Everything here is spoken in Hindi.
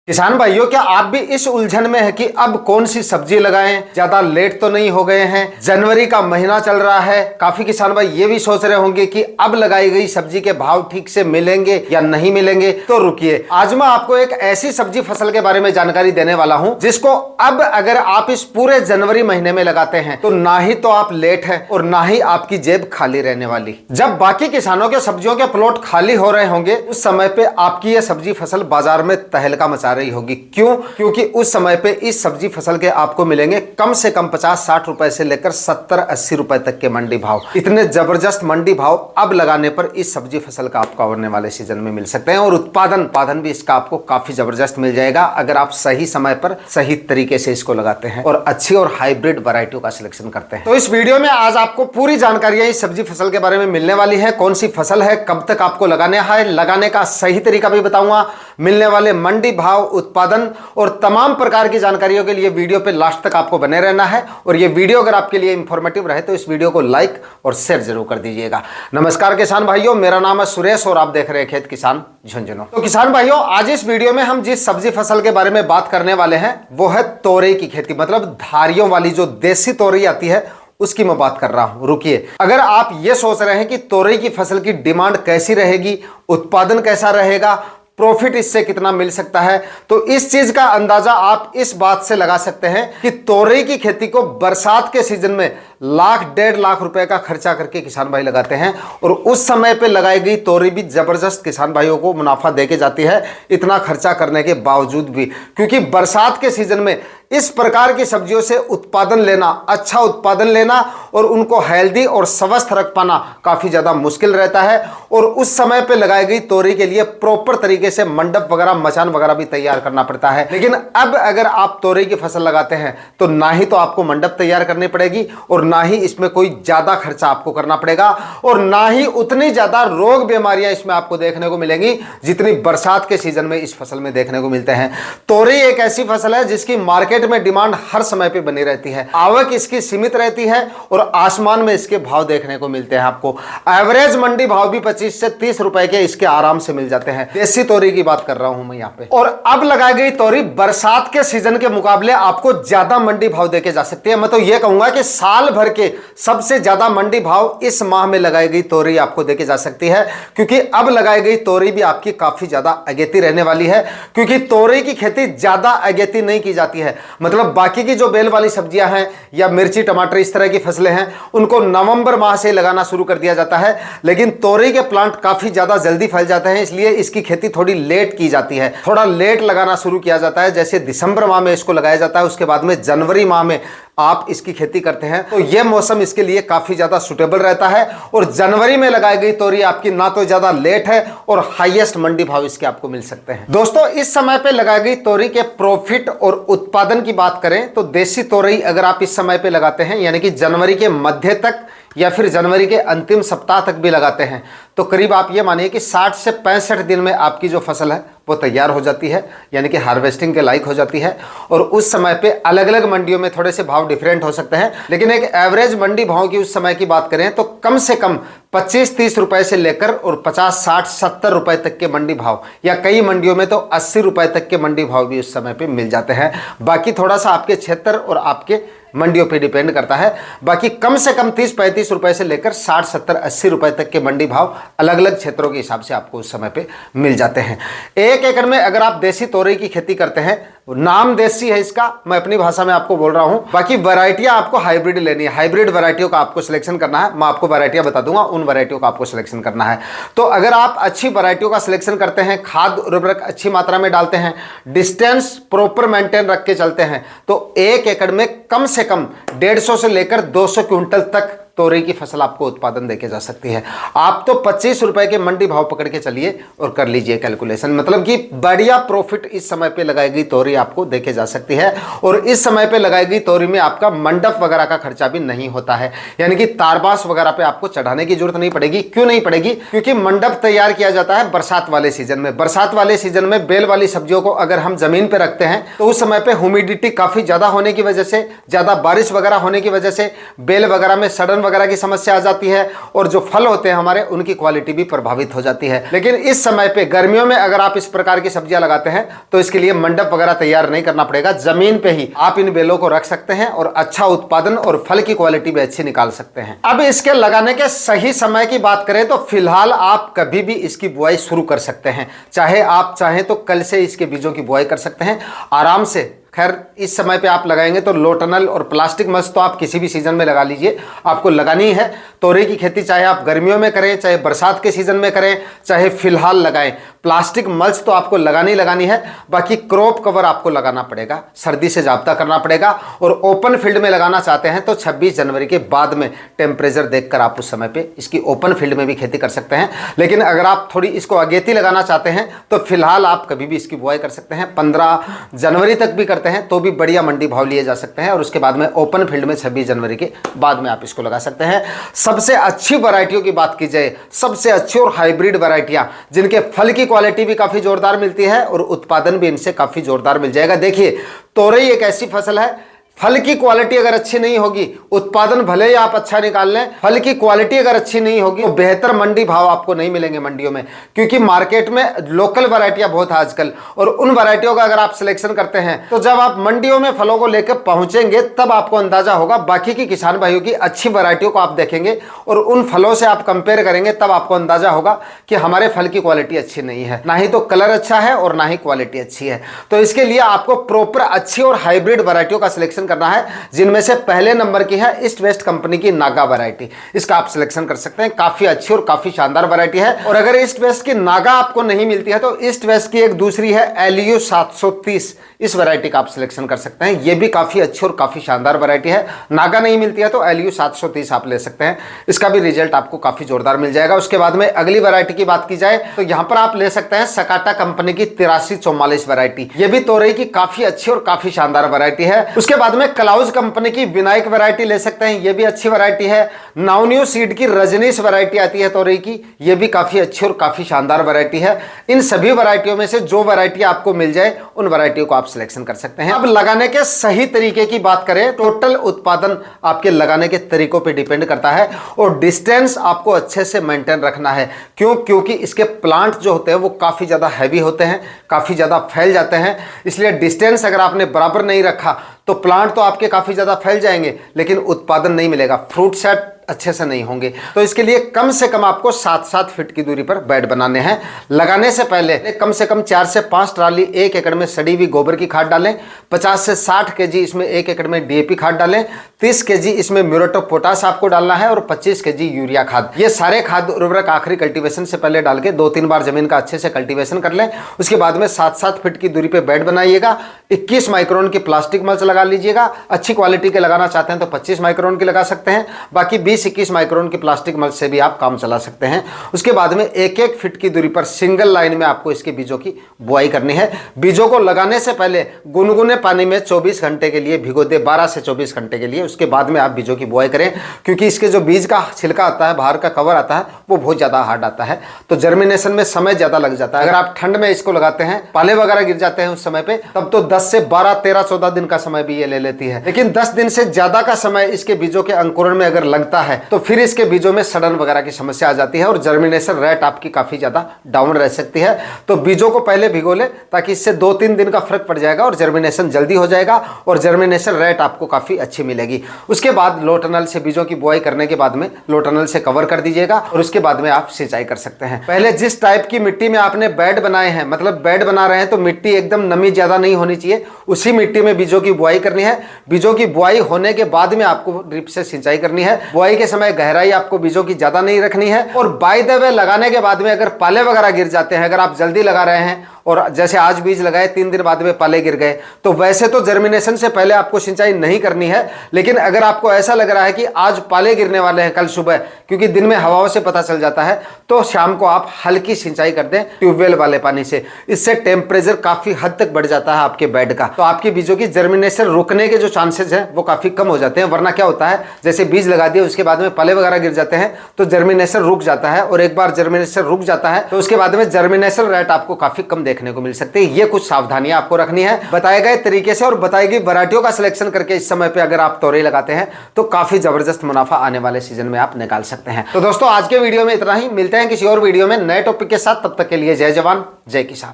किसान भाइयों, क्या आप भी इस उलझन में है कि अब कौन सी सब्जी लगाएं? ज्यादा लेट तो नहीं हो गए हैं? जनवरी का महीना चल रहा है। काफी किसान भाई ये भी सोच रहे होंगे कि अब लगाई गई सब्जी के भाव ठीक से मिलेंगे या नहीं मिलेंगे। तो रुकिए, आज मैं आपको एक ऐसी सब्जी फसल के बारे में जानकारी देने वाला हूं जिसको अब अगर आप इस पूरे जनवरी महीने में लगाते हैं तो ना ही तो आप लेट है और ना ही आपकी जेब खाली रहने वाली। जब बाकी किसानों के सब्जियों के प्लॉट खाली हो रहे होंगे उस समय पे आपकी यह सब्जी फसल बाजार में तहलका मचा रही होगी। क्यों? क्योंकि उस समय पे इस सब्जी फसल के आपको मिलेंगे कम से कम 50-60 रुपए से लेकर 70-80 रुपए तक के मंडी भाव। इतने जबरदस्त मंडी भाव अब लगाने पर इस सब्जी फसल का आपको आने वाले सीजन में मिल सकते हैं और उत्पादन भी इसका आपको काफी जबरदस्त मिल जाएगा अगर आप सही समय पर सही तरीके से इसको लगाते हैं और अच्छी और हाइब्रिड वैरायटियों का सिलेक्शन करते हैं। तो इस वीडियो में आज आपको पूरी जानकारियां इस सब्जी फसल के बारे में मिलने वाली है। कौन सी फसल है, कब तक आपको लगाने है, लगाने का सही तरीका भी बताऊंगा, मिलने वाले मंडी भाव, उत्पादन और तमाम प्रकार की जानकारियों के लिए वीडियो पे लास्ट तक आपको बने रहना है। और ये वीडियो अगर आपके लिए इंफॉर्मेटिव रहे तो इस वीडियो को लाइक और शेयर जरूर कर दीजिएगा। नमस्कार किसान भाइयों, मेरा नाम है सुरेश और आप देख रहे हैं खेत किसान झुंझुनू। तो किसान भाइयों, आज इस वीडियो में हम जिस सब्जी फसल के बारे में बात करने वाले हैं वो है तोरई की खेती, मतलब धारियों वाली जो देसी तोरई आती है उसकी मैं बात कर रहा हूं। रुकिए, अगर आप ये सोच रहे हैं कि तोरई की फसल की डिमांड कैसी रहेगी, उत्पादन कैसा रहेगा, प्रॉफिट इससे कितना मिल सकता है, तो इस चीज का अंदाजा आप इस बात से लगा सकते हैं कि तोरई की खेती को बरसात के सीजन में 1,00,000-1,50,000 रुपए का खर्चा करके किसान भाई लगाते हैं और उस समय पे लगाई गई तोरई भी जबरदस्त किसान भाइयों को मुनाफा देके जाती है, इतना खर्चा करने के बावजूद भी। क्योंकि बरसात के सीजन में इस प्रकार की सब्जियों से उत्पादन लेना, अच्छा उत्पादन लेना और उनको हेल्दी और स्वस्थ रख पाना काफी ज्यादा मुश्किल रहता है और उस समय पे लगाई गई तोरई के लिए प्रॉपर तरीके से मंडप वगैरह, मचान वगैरह भी तैयार करना पड़ता है। लेकिन अब अगर आप तोरई की फसल लगाते हैं तो ना ही तो आपको मंडप तैयार करनी पड़ेगी और ना ही इसमें कोई ज्यादा खर्चा आपको करना पड़ेगा और ना ही उतनी ज्यादा रोग बीमारियां इसमें आपको देखने को मिलेंगी जितनी बरसात के सीजन में इस फसल में देखने को मिलते हैं। तोरई एक ऐसी फसल है जिसकी मार्केट में डिमांड हर समय पे बनी रहती है, आवक इसकी सीमित रहती है और आसमान में इसके भाव देखने को मिलते हैं। आपको एवरेज मंडी भाव भी 25 से 30 रुपए के इसके आराम से मिल जाते हैं। देसी तोरई की बात कर रहा हूं मैं यहाँ पे। और अब लगाई गई तोरई बरसात के सीजन के मुकाबले आपको ज्यादा मंडी भाव देके जा सकती है। मैं तो ये कहूंगा कि साल भर के सबसे ज्यादा मंडी भाव इस माह में लगाई गई तोरई आपको देके जा सकती है, क्योंकि अब लगाई गई तोरई भी आपकी काफी ज्यादा अगेती रहने वाली है। क्योंकि तोरई की खेती ज्यादा अगेती नहीं की जाती है, मतलब बाकी की जो बेल वाली सब्जियां हैं या मिर्ची, टमाटर, इस तरह की फसलें हैं उनको नवंबर माह से लगाना शुरू कर दिया जाता है। लेकिन तोरई के प्लांट काफी ज्यादा जल्दी फैल जाते हैं, इसलिए इसकी खेती थोड़ी लेट की जाती है, थोड़ा लेट लगाना शुरू किया जाता है। जैसे दिसंबर माह में इसको लगाया जाता है, उसके बाद में जनवरी माह में आप इसकी खेती करते हैं तो यह मौसम इसके लिए काफी ज्यादा सुटेबल रहता है। और जनवरी में लगाई गई तोरई आपकी ना तो ज्यादा लेट है और हाईएस्ट मंडी भाव इसके आपको मिल सकते हैं। दोस्तों, इस समय पे लगाई गई तोरई के प्रॉफिट और उत्पादन की बात करें तो देसी तोरई अगर आप इस समय पे लगाते हैं, यानी कि जनवरी के मध्य तक या फिर जनवरी के अंतिम सप्ताह तक भी लगाते हैं, तो करीब आप ये मानिए कि 60 से 65 दिन में आपकी जो फसल है वो तैयार हो जाती है, यानी कि हार्वेस्टिंग के लायक हो जाती है। और उस समय पे अलग अलग मंडियों में थोड़े से भाव डिफरेंट हो सकते हैं, लेकिन एक एवरेज मंडी भाव की उस समय की बात करें तो कम से कम 25-30 रुपए से लेकर और 50-60-70 रुपए तक के मंडी भाव, या कई मंडियों में तो 80 रुपए तक के मंडी भाव भी उस समय पे मिल जाते हैं। बाकी थोड़ा सा आपके क्षेत्र और आपके मंडियों पे डिपेंड करता है। बाकी कम से कम 30-35 रुपए से लेकर 60-70-80 रुपए तक के मंडी भाव अलग अलग क्षेत्रों के हिसाब से आपको उस समय पे मिल जाते हैं। 1 एकड़ में अगर आप देसी तोरई की खेती करते हैं, नाम देसी है इसका, मैं अपनी भाषा में आपको बोल रहा हूं, बाकी वैरायटियां आपको हाइब्रिड लेनी है, हाइब्रिड वैरायटियों का आपको सिलेक्शन करना है। मैं आपको वैरायटियां बता दूंगा, उन वैरायटियों का आपको सिलेक्शन करना है। तो अगर आप अच्छी वैरायटियों का सिलेक्शन करते हैं, खाद उर्वरक अच्छी मात्रा में डालते हैं, डिस्टेंस प्रॉपर मेंटेन रख के चलते हैं, तो 1 एकड़ में कम से कम 150 से लेकर 200 क्विंटल तक तोरई की फसल आपको उत्पादन देके जा सकती है। आप तो 25 रुपए के मंडी भाव पकड़ के चलिए और कर लीजिए कैलकुलेशन, मतलब कि बढ़िया प्रॉफिट इस समय पे लगाई गई तोरई आपको देके जा सकती है। और इस समय पे लगाई गई तोरई में आपका मंडप वगैरह का खर्चा भी नहीं होता है, यानी कि तारबास वगैरह पे आपको चढ़ाने की जरूरत नहीं पड़ेगी। क्यों नहीं पड़ेगी? क्योंकि मंडप तैयार किया जाता है बरसात वाले सीजन में। बरसात वाले सीजन में बेल वाली सब्जियों को अगर हम जमीन पे रखते हैं तो उस समय पे ह्यूमिडिटी काफी ज्यादा होने की वजह से ज़्यादा बारिश वगैरह होने की वजह से बेल वगैरह में सड़न वगैरह की समस्या आ जाती है और जो फल होते हैं हमारे उनकी क्वालिटी भी प्रभावित हो जाती है। लेकिन इस समय पे गर्मियों में अगर आप इस प्रकार की सब्जियां लगाते हैं तो इसके लिए मंडप वगैरह तैयार नहीं करना पड़ेगा, जमीन पे ही आप इन बेलों को रख सकते हैं और अच्छा उत्पादन और फल की क्वालिटी भी अच्छी निकाल सकते हैं। अब इसके लगाने के सही समय की बात करें तो फिलहाल आप कभी भी इसकी बुआई शुरू कर सकते हैं। चाहे आप चाहें तो कल से इसके बीजों की बुआई कर सकते हैं आराम से। खैर इस समय पे आप लगाएंगे तो लो टनल और प्लास्टिक मल्च तो आप किसी भी सीजन में लगा लीजिए, आपको लगानी है। तोरई की खेती चाहे आप गर्मियों में करें, चाहे बरसात के सीजन में करें, चाहे फिलहाल लगाएं, प्लास्टिक मल्च तो आपको लगानी है। बाकी क्रॉप कवर आपको लगाना पड़ेगा, सर्दी से जाब्ता करना पड़ेगा। और ओपन फील्ड में लगाना चाहते हैं तो 26 जनवरी के बाद में टेम्परेचर देखकर आप उस समय पे इसकी ओपन फील्ड में भी खेती कर सकते हैं। लेकिन अगर आप थोड़ी इसको अगेती लगाना चाहते हैं तो फिलहाल आप कभी भी इसकी बुआई कर सकते हैं। 15 जनवरी तक भी करते हैं तो भी बढ़िया मंडी भाव लिए जा सकते हैं और उसके बाद में ओपन फील्ड में 26 जनवरी के बाद में आप इसको लगा सकते हैं। सबसे अच्छी वैरायटियों की बात की जाए, सबसे अच्छी और हाइब्रिड वैरायटियां जिनके फल की क्वालिटी भी काफी जोरदार मिलती है और उत्पादन भी इनसे काफी जोरदार मिल जाएगा। देखिए तोरई एक ऐसी फसल है, फल की क्वालिटी अगर अच्छी नहीं होगी, उत्पादन भले ही आप अच्छा निकाल लें, फल की क्वालिटी अगर अच्छी नहीं होगी तो बेहतर मंडी भाव आपको नहीं मिलेंगे मंडियों में। क्योंकि मार्केट में लोकल वैरायटियां बहुत है आजकल और उन वैरायटियों का अगर आप सिलेक्शन करते हैं तो जब आप मंडियों में फलों को लेकर पहुंचेंगे तब आपको अंदाजा होगा। बाकी की किसान भाइयों की अच्छी वैरायटियों को आप देखेंगे और उन फलों से आप कंपेयर करेंगे तब आपको अंदाजा होगा कि हमारे फल की क्वालिटी अच्छी नहीं है, ना ही तो कलर अच्छा है और ना ही क्वालिटी अच्छी है। तो इसके लिए आपको प्रॉपर अच्छी और हाइब्रिड वैरायटियों का सिलेक्शन करना है, जिनमें से पहले नंबर की है ईस्ट वेस्ट कंपनी की नागा वैरायटी। इसका आप सिलेक्शन कर सकते हैं, काफी अच्छी और काफी शानदार वैरायटी है। और अगर ईस्ट वेस्ट की नागा आपको नहीं मिलती है तो ईस्ट वेस्ट की एक दूसरी है LU 730, इस वैरायटी का आप सिलेक्शन कर सकते हैं। यह भी काफी अच्छी और काफी शानदार वैरायटी है। नागा नहीं मिलती है तो LU 730 आप ले सकते हैं, इसका भी रिजल्ट आपको काफी जोरदार मिल जाएगा। उसके बाद में अगली वैरायटी की बात की जाए तो यहां पर आप ले सकते हैं सकाटा कंपनी की 8344 वैरायटी। यह भी तोरई की काफी अच्छी और काफी शानदार वैरायटी है। उसके बाद में क्लाउज कंपनी की विनायक वैरायटी ले सकते हैं, यह भी अच्छी वैरायटी है। नाउन्यू सीड की रजनीश वैरायटी आती है तोरई की, यह भी काफी अच्छी और काफी शानदार वैरायटी है। इन सभी वैरायटियों में से जो वैरायटी आपको मिल जाए उन वैरायटियों को आप सिलेक्शन कर सकते हैं। अब लगाने के सही तरीके की बात करें, टोटल उत्पादन आपके लगाने के तरीकों पे डिपेंड करता है और डिस्टेंस आपको अच्छे से मेंटेन रखना है। क्योंकि इसके प्लांट जो होते हैं वो काफी ज्यादा हैवी होते हैं, काफी ज्यादा फैल जाते हैं। इसलिए डिस्टेंस अगर आपने बराबर नहीं रखा तो प्लांट तो आपके काफी ज्यादा फैल जाएंगे लेकिन उत्पादन नहीं मिलेगा, फ्रूट सेट अच्छे से नहीं होंगे। तो इसके लिए कम से कम आपको 7-7 फीट की दूरी पर बेड बनाने हैं। लगाने से पहले कम से कम 4 से 5 ट्राली 1 एकड़ में सड़ी हुई गोबर की खाद डालें, 50 से 60 केजी इसमें 1 एकड़ में DAP खाद डालें, 30 केजी इसमें म्यूरेट ऑफ पोटाश आपको डालना है और 25 केजी यूरिया खाद। ये सारे खाद उर्वरक आखिरी कल्टीवेशन से पहले डाल के 2-3 बार जमीन का अच्छे से कल्टीवेशन कर लें। उसके बाद में 7-7 फीट की दूरी पर बेड बनाइएगा। 21 माइक्रोन की प्लास्टिक मल्च लगा लीजिएगा। अच्छी क्वालिटी के लगाना चाहते हैं तो 25 माइक्रोन की लगा सकते हैं, बाकी 20-21 माइक्रोन की प्लास्टिक मल्च से भी आप काम चला सकते हैं। उसके बाद में 1-1 फीट की दूरी पर सिंगल लाइन में आपको इसके बीजों की बुआई करनी है। बीजों को लगाने से पहले गुनगुने पानी में 24 घंटे के लिए भिगो दे, 12 से 24 घंटे के लिए। उसके बाद में आप बीजों की बुआई करें, क्योंकि इसके जो बीज का छिलका आता है, बाहर का कवर आता है, वो बहुत ज्यादा हार्ड आता है, तो जर्मिनेशन में समय ज्यादा लग जाता है। अगर आप ठंड में इसको लगाते हैं, पाले वगैरह गिर जाते हैं उस समय पे, तब तो 10 से 12, 13, 14 दिन का समय भी ये ले लेती है। लेकिन 10 दिन से ज्यादा का समय इसके बीजों के अंकुरण में अगर लगता है तो फिर इसके बीजों में सड़न वगैरह की समस्या आ जाती है और जर्मिनेशन रेट आपकी काफी ज्यादा डाउन रह सकती है। तो बीजों को पहले भिगो ले, ताकि इससे 2-3 दिन का फर्क पड़ जाएगा और जर्मिनेशन जल्दी हो जाएगा और जर्मिनेशन रेट आपको काफी अच्छी मिलेगी। उसके बाद लो टनल से बीजों की बुआई करने के बाद में लो टनल से कवर कर दीजिएगा और उसके बाद में आप सिंचाई कर सकते हैं। पहले जिस टाइप की मिट्टी में आपने बेड बनाए हैं, मतलब बेड बना रहे हैं तो मिट्टी एकदम नमी ज्यादा नहीं होनी चाहिए, उसी मिट्टी में बीजों की बुआई करनी है। बीजों की बुआई होने के बाद में आपको ड्रिप से सिंचाई करनी है। बुआई के समय गहराई आपको बीजों की ज्यादा नहीं रखनी है। और बाय द वे लगाने के बाद में अगर पाले वगैरह गिर जाते हैं, अगर आप जल्दी लगा रहे हैं और जैसे आज बीज लगाए 3 दिन बाद में पाले गिर गए, तो वैसे तो जर्मिनेशन से पहले आपको सिंचाई नहीं करनी है। लेकिन अगर आपको ऐसा लग रहा है कि आज पाले गिरने वाले हैं कल सुबह, क्योंकि दिन में हवाओं से पता चल जाता है, तो शाम को आप हल्की सिंचाई कर दें ट्यूबवेल वाले पानी से। इससे टेम्परेचर काफी हद तक बढ़ जाता है आपके बेड का, तो आपकी बीजों की जर्मिनेशन रुकने के जो चांसेस हैं वो काफी कम हो जाते हैं। वरना क्या होता है, जैसे बीज लगा दिए उसके बाद में पाले वगैरह गिर जाते हैं तो जर्मिनेशन रुक जाता है, और एक बार जर्मिनेशन रुक जाता है तो उसके बाद में जर्मिनेशन रेट आपको काफी कम देखने देखने को मिल सकती है। ये कुछ सावधानियां आपको रखनी है बताए गए तरीके से, और बताई गई वैरायटियों का सिलेक्शन करके इस समय पे अगर आप तोरई लगाते हैं तो काफी जबरदस्त मुनाफा आने वाले सीजन में आप निकाल सकते हैं। तो दोस्तों आज के वीडियो में इतना ही, मिलते हैं किसी और वीडियो में नए टॉपिक के साथ। तब तक के लिए जय जवान जय किसान।